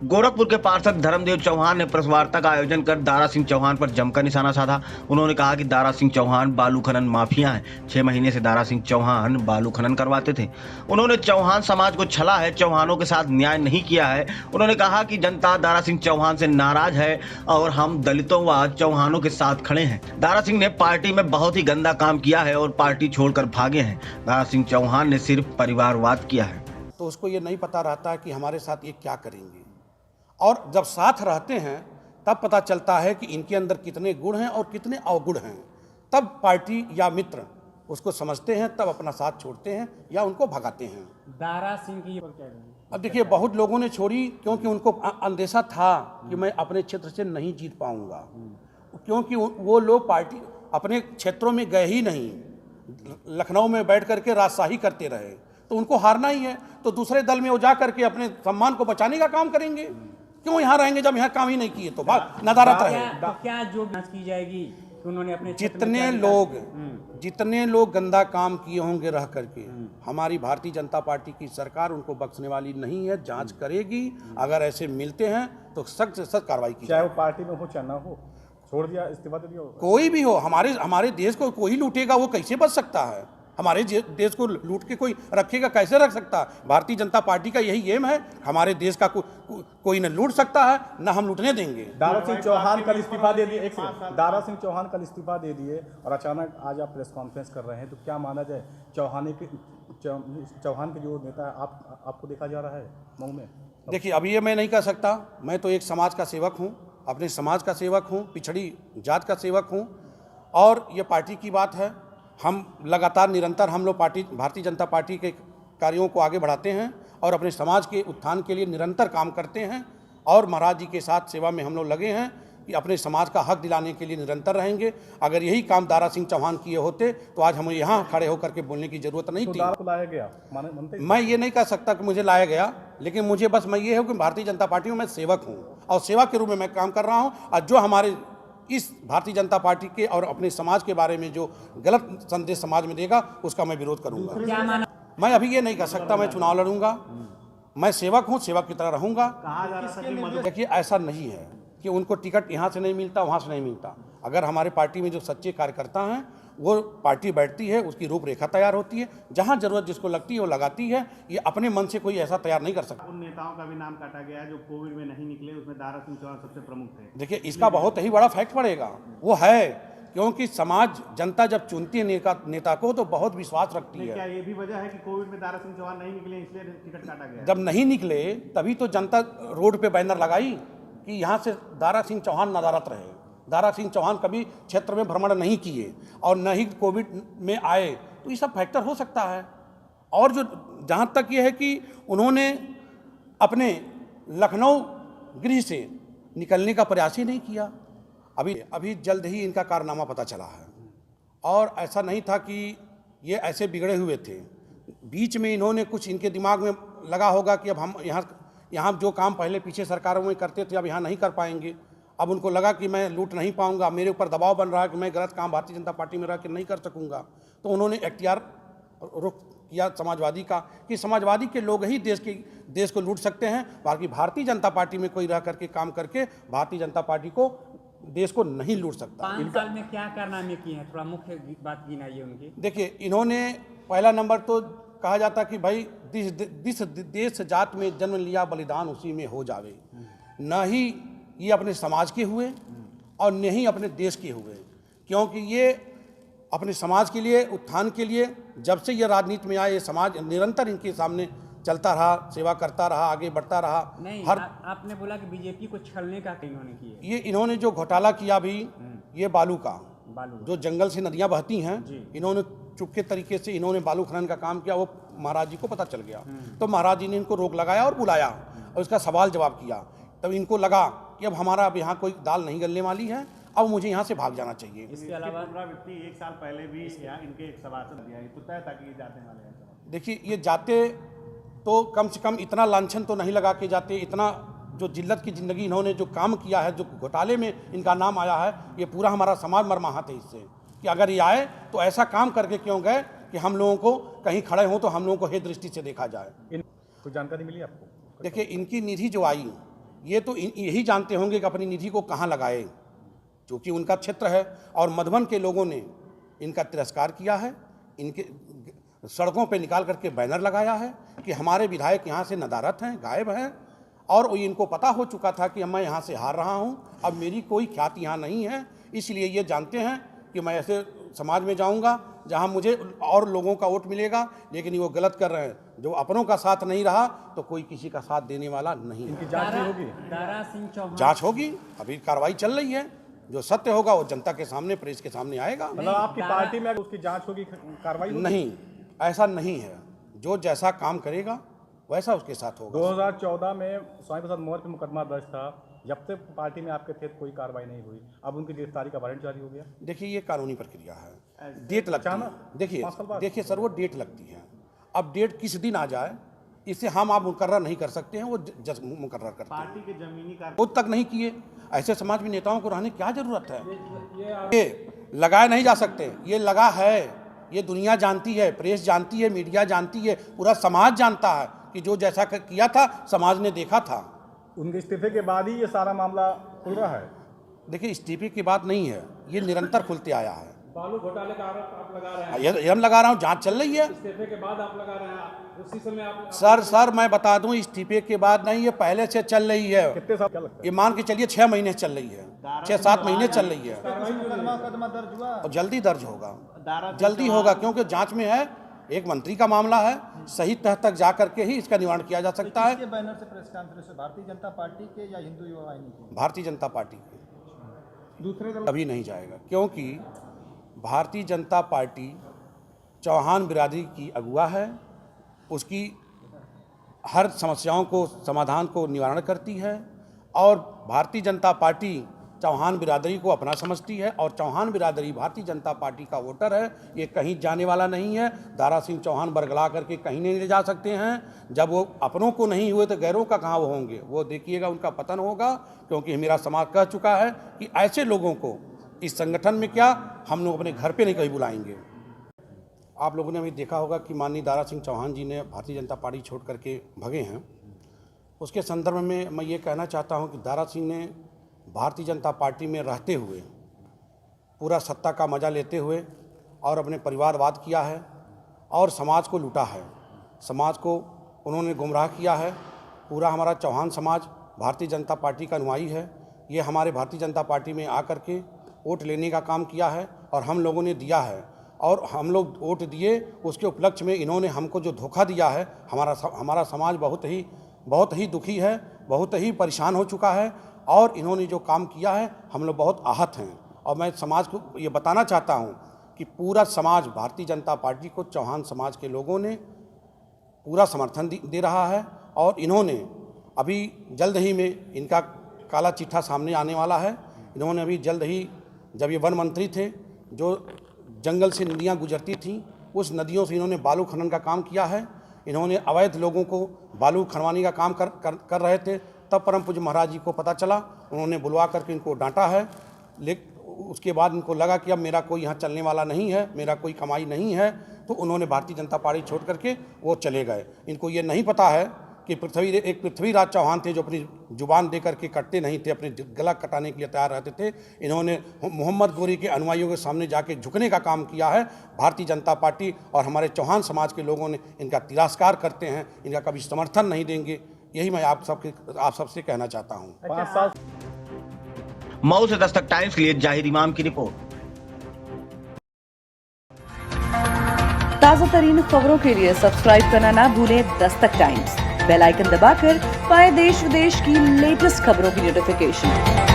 गोरखपुर के पार्षद धर्मदेव चौहान ने प्रेस वार्ता का आयोजन कर दारा सिंह चौहान पर जमकर निशाना साधा। उन्होंने कहा कि दारा सिंह चौहान बालू खनन माफिया हैं। 6 महीने से दारा सिंह चौहान बालू खनन करवाते थे। उन्होंने चौहान समाज को छला है, चौहानों के साथ न्याय नहीं किया है। उन्होंने कहा कि जनता दारा सिंह चौहान से नाराज है और हम दलितों व चौहानों के साथ खड़े हैं। दारा सिंह ने पार्टी में बहुत ही गंदा काम किया है और पार्टी छोड़कर भागे हैं। दारा सिंह चौहान ने सिर्फ परिवारवाद किया है। तो उसको ये नहीं पता रहता है कि हमारे साथ ये क्या करेंगे, और जब साथ रहते हैं तब पता चलता है कि इनके अंदर कितने गुण हैं और कितने अवगुण हैं। तब पार्टी या मित्र उसको समझते हैं, तब अपना साथ छोड़ते हैं या उनको भगाते हैं। दारा सिंह की क्या कहेंगे? अब देखिए, बहुत लोगों ने छोड़ी क्योंकि उनको अंदेशा था कि मैं अपने क्षेत्र से नहीं जीत पाऊंगा, क्योंकि वो लोग पार्टी अपने क्षेत्रों में गए ही नहीं, लखनऊ में बैठ करके राजशाही करते रहे, तो उनको हारना ही है। तो दूसरे दल में वो जा करके अपने सम्मान को बचाने का काम करेंगे। क्यों यहाँ रहेंगे जब यहाँ काम ही नहीं किए? तो नदारत रहे। तो क्या जो जांच की जाएगी कि उन्होंने अपने जितने लोग गंदा काम किए होंगे रह करके, हमारी भारतीय जनता पार्टी की सरकार उनको बख्शने वाली नहीं है, जांच करेगी। अगर ऐसे मिलते हैं तो सख्त से सख्त कार्रवाई की, चाहे वो पार्टी में हो चाहे ना हो। छोड़ दिया, इस्तीफा दे दिया, कोई भी हो। हमारे देश को कोई लूटेगा, वो कैसे बच सकता है? हमारे देश को लूट के कोई रखेगा, कैसे रख सकता है? भारतीय जनता पार्टी का यही एम है, हमारे देश का कोई न लूट सकता है, न हम लूटने देंगे। दारा सिंह चौहान कल इस्तीफा दे दिए। एक सेकंड, दारा सिंह चौहान कल इस्तीफा दे दिए और अचानक आज आप प्रेस कॉन्फ्रेंस कर रहे हैं, तो क्या माना जाए चौहान के जो नेता है, आपको देखा जा रहा है मऊ में? देखिए, अभी ये मैं नहीं कह सकता। मैं तो एक समाज का सेवक हूँ, अपने समाज का सेवक हूँ, पिछड़ी जात का सेवक हूँ, और ये पार्टी की बात है। हम लगातार निरंतर हम लोग भारतीय जनता पार्टी के कार्यों को आगे बढ़ाते हैं और अपने समाज के उत्थान के लिए निरंतर काम करते हैं, और महाराज जी के साथ सेवा में हम लोग लगे हैं कि अपने समाज का हक दिलाने के लिए निरंतर रहेंगे। अगर यही काम दारा सिंह चौहान किए होते तो आज हमें यहाँ खड़े होकर के बोलने की जरूरत नहीं थी। तो लाया गया, मैं ये नहीं कह सकता कि मुझे लाया गया, लेकिन मुझे बस मैं ये हूँ कि भारतीय जनता पार्टी में मैं सेवक हूँ और सेवा के रूप में मैं काम कर रहा हूँ। और जो हमारे इस भारतीय जनता पार्टी के और अपने समाज के बारे में जो गलत संदेश समाज में देगा, उसका मैं विरोध करूंगा। मैं अभी ये नहीं कह सकता मैं चुनाव लड़ूंगा। मैं सेवक हूं, सेवक की तरह रहूंगा। देखिए, ऐसा नहीं है कि उनको टिकट यहाँ से नहीं मिलता, वहाँ से नहीं मिलता। अगर हमारे पार्टी में जो सच्चे कार्यकर्ता हैं, वो पार्टी बैठती है, उसकी रूपरेखा तैयार होती है, जहाँ जरूरत जिसको लगती है वो लगाती है। ये अपने मन से कोई ऐसा तैयार नहीं कर सकता। उन नेताओं का भी नाम काटा गया है जो कोविड में नहीं निकले, उसमें दारा सिंह चौहान सबसे प्रमुख थे। देखिए, इसका बहुत ही बड़ा फैक्ट पड़ेगा, वो है क्योंकि समाज जनता जब चुनती है नेता को तो बहुत विश्वास रखती है। क्या ये भी वजह है कि कोविड में दारा सिंह चौहान नहीं निकले इसलिए टिकट काटा गया? जब नहीं निकले तभी तो जनता रोड पे बैनर लगाई कि यहाँ से दारा सिंह चौहान नदारत रहे। दारा सिंह चौहान कभी क्षेत्र में भ्रमण नहीं किए और न ही कोविड में आए, तो ये सब फैक्टर हो सकता है। और जो जहाँ तक ये है कि उन्होंने अपने लखनऊ गृह से निकलने का प्रयास ही नहीं किया। अभी जल्द ही इनका कारनामा पता चला है, और ऐसा नहीं था कि ये ऐसे बिगड़े हुए थे। बीच में इन्होंने कुछ इनके दिमाग में लगा होगा कि अब हम यहाँ जो काम पहले पीछे सरकारों में करते थे अब यहाँ नहीं कर पाएंगे। अब उनको लगा कि मैं लूट नहीं पाऊंगा, मेरे ऊपर दबाव बन रहा है कि मैं गलत काम भारतीय जनता पार्टी में रह कर नहीं कर सकूंगा। तो उन्होंने इख्तियार रुख किया समाजवादी का कि समाजवादी के लोग ही देश को लूट सकते हैं, बाकी भारतीय जनता पार्टी में कोई रह करके काम करके भारतीय जनता पार्टी को देश को नहीं लूट सकता। 5 साल में क्या कारनामे किए हैं, थोड़ा मुख्य बात गिनाइए उनकी। देखिए, इन्होंने पहला नंबर तो कहा जाता कि भाई जिस देश जात में जन्म लिया बलिदान उसी में हो जावे। न ही ये अपने समाज के हुए और न ही अपने देश के हुए, क्योंकि ये अपने समाज के लिए उत्थान के लिए जब से ये राजनीति में आए, ये समाज निरंतर इनके सामने चलता रहा, सेवा करता रहा, आगे बढ़ता रहा। नहीं, आपने बोला कि बीजेपी को छलने का इन्होंने किया। ये इन्होंने जो घोटाला किया भी, ये बालू जो जंगल से नदियां बहती हैं, इन्होंने चुपके तरीके से इन्होंने बालू खनन का काम किया। वो महाराज जी को पता चल गया, तो महाराज जी ने इनको रोक लगाया और बुलाया और उसका सवाल जवाब किया। तब इनको लगा कि अब हमारा अब यहाँ कोई दाल नहीं गलने वाली है, अब मुझे यहाँ से भाग जाना चाहिए। इसके अलावा पुनरावृत्ति 1 साल पहले भी इनके एक सभासद दिया, तो तय था कि ये जाते वाले हैं। देखिए, ये जाते तो कम से कम इतना लांछन तो नहीं लगा के जाते। इतना जो जिल्लत की ज़िंदगी इन्होंने जो काम किया है, जो घोटाले में इनका नाम आया है, ये पूरा हमारा समाज मरमाहत है इससे कि अगर ये आए तो ऐसा काम करके क्यों गए कि हम लोगों को कहीं खड़े हों तो हम लोगों को हे दृष्टि से देखा जाए। कोई जानकारी मिली आपको? देखिए, इनकी निधि जो आई ये तो यही जानते होंगे कि अपनी निधि को कहाँ लगाए, क्योंकि उनका क्षेत्र है। और मधुबन के लोगों ने इनका तिरस्कार किया है, इनके सड़कों पे निकाल करके बैनर लगाया है कि हमारे विधायक यहाँ से नदारत हैं, गायब हैं, और इनको पता हो चुका था कि मैं यहाँ से हार रहा हूँ, अब मेरी कोई ख्याति यहाँ नहीं है। इसलिए ये जानते हैं कि मैं ऐसे समाज में जाऊँगा जहाँ मुझे और लोगों का वोट मिलेगा, लेकिन वो गलत कर रहे हैं। जो अपनों का साथ नहीं रहा तो कोई किसी का साथ देने वाला नहीं है। इनकी जांच भी होगी, दारा सिंह चौहान जांच होगी, अभी कार्रवाई चल रही है। जो सत्य होगा वो जनता के सामने, प्रेस के सामने आएगा। मतलब आपकी पार्टी में अगर उसकी जांच होगी, कार्रवाई होगी? नहीं, ऐसा नहीं है। जो जैसा काम करेगा वैसा उसके साथ होगा। 2014 में स्वामी प्रसाद मौर्य पे मुकदमा दर्ज था, जब तक पार्टी में आपके थे कोई कार्रवाई नहीं हुई, अब उनकी गिरफ्तारी का वारंट जारी हो गया। देखिए, ये कानूनी प्रक्रिया है, डेट लगती है। देखिए सर, वो डेट लगती है। अब डेट किस दिन आ जाए इसे हम आप मुकर्रर नहीं कर सकते हैं, वो जज मुकर्रर करते हैं। पार्टी के जमीनी कार्य खुद तक नहीं किए, ऐसे समाज में नेताओं को रहने क्या जरूरत है। ये लगाए नहीं जा सकते, ये लगा है, ये दुनिया जानती है, प्रेस जानती है, मीडिया जानती है, पूरा समाज जानता है कि जो जैसा किया था समाज ने देखा था। उनके इस्तीफे के बाद ही ये सारा मामला खुल रहा है। देखिए, इस्तीफे की बात नहीं है, ये निरंतर खुलते आया है। बालू घोटाले का आरोप आप लगा रहे हैं, ये हम लगा रहा हूँ, जांच चल रही है। इस्तीफे के बाद आप लगा रहे हैं, उसी समय आप सर मैं बता दूं, इस्तीफे के बाद नहीं, ये पहले से चल रही है। कितने साल क्या लगता है? ये मान के चलिए 6 महीने चल रही है, 6-7 महीने चल रही है, मुकदमा दर्ज हुआ, और जल्दी दर्ज होगा, जल्दी होगा, क्योंकि जांच में है, एक मंत्री का मामला है, सही तह तक जा करके ही इसका निवारण किया जा सकता है। किसके बैनर से प्रेस कॉन्फ्रेंस है, भारतीय जनता पार्टी के या हिंदू युवा वाहिनी के? भारतीय जनता पार्टी के। दूसरे दल अभी नहीं जाएगा, क्योंकि भारतीय जनता पार्टी चौहान बिरादरी की अगुवा है, उसकी हर समस्याओं को, समाधान को निवारण करती है, और भारतीय जनता पार्टी चौहान बिरादरी को अपना समझती है, और चौहान बिरादरी भारतीय जनता पार्टी का वोटर है। ये कहीं जाने वाला नहीं है। दारा सिंह चौहान बरगला करके कहीं नहीं ले जा सकते हैं। जब वो अपनों को नहीं हुए तो गैरों का कहाँ वो होंगे, वो देखिएगा उनका पतन होगा। क्योंकि मेरा समाज कह चुका है कि ऐसे लोगों को इस संगठन में क्या, हम लोग अपने घर पे नहीं कहीं बुलाएंगे। आप लोगों ने अभी देखा होगा कि माननीय दारा सिंह चौहान जी ने भारतीय जनता पार्टी छोड़ करके भगे हैं। उसके संदर्भ में मैं ये कहना चाहता हूँ कि दारा सिंह ने भारतीय जनता पार्टी में रहते हुए पूरा सत्ता का मजा लेते हुए और अपने परिवारवाद किया है और समाज को लूटा है, समाज को उन्होंने गुमराह किया है। पूरा हमारा चौहान समाज भारतीय जनता पार्टी का अनुयायी है। ये हमारे भारतीय जनता पार्टी में आकर के वोट लेने का काम किया है और हम लोगों ने दिया है, और हम लोग वोट दिए, उसके उपलक्ष्य में इन्होंने हमको जो धोखा दिया है, हमारा समाज बहुत ही दुखी है, बहुत ही परेशान हो चुका है, और इन्होंने जो काम किया है हम लोग बहुत आहत हैं। और मैं समाज को ये बताना चाहता हूँ कि पूरा समाज भारतीय जनता पार्टी को, चौहान समाज के लोगों ने पूरा समर्थन दे रहा है, और इन्होंने अभी जल्द ही में इनका काला चिट्ठा सामने आने वाला है। इन्होंने अभी जल्द ही, जब ये वन मंत्री थे, जो जंगल से नदियाँ गुजरती थीं, उस नदियों से इन्होंने बालू खनन का काम किया है। इन्होंने अवैध लोगों को बालू खनवाने का काम कर रहे थे। तब परम पूज्य महाराज जी को पता चला, उन्होंने बुलवा करके इनको डांटा है। लेकिन उसके बाद इनको लगा कि अब मेरा कोई यहाँ चलने वाला नहीं है, मेरा कोई कमाई नहीं है, तो उन्होंने भारतीय जनता पार्टी छोड़ करके वो चले गए। इनको ये नहीं पता है कि पृथ्वीराज चौहान थे जो अपनी जुबान दे करके कटते नहीं थे, अपने गला कटाने के लिए तैयार रहते थे। इन्होंने मोहम्मद गोरी के अनुयायियों के सामने जाके झुकने का काम किया है। भारतीय जनता पार्टी और हमारे चौहान समाज के लोगों ने इनका तिरस्कार करते हैं, इनका कभी समर्थन नहीं देंगे। यही मैं आप सबसे कहना चाहता हूँ। 5 साल मऊ से दस्तक टाइम्स के लिए जाहिर इमाम की रिपोर्ट। ताजा तरीन खबरों के लिए सब्सक्राइब करना ना भूलें दस्तक टाइम्स। बेल आइकन दबाकर पाएं देश विदेश की लेटेस्ट खबरों की नोटिफिकेशन।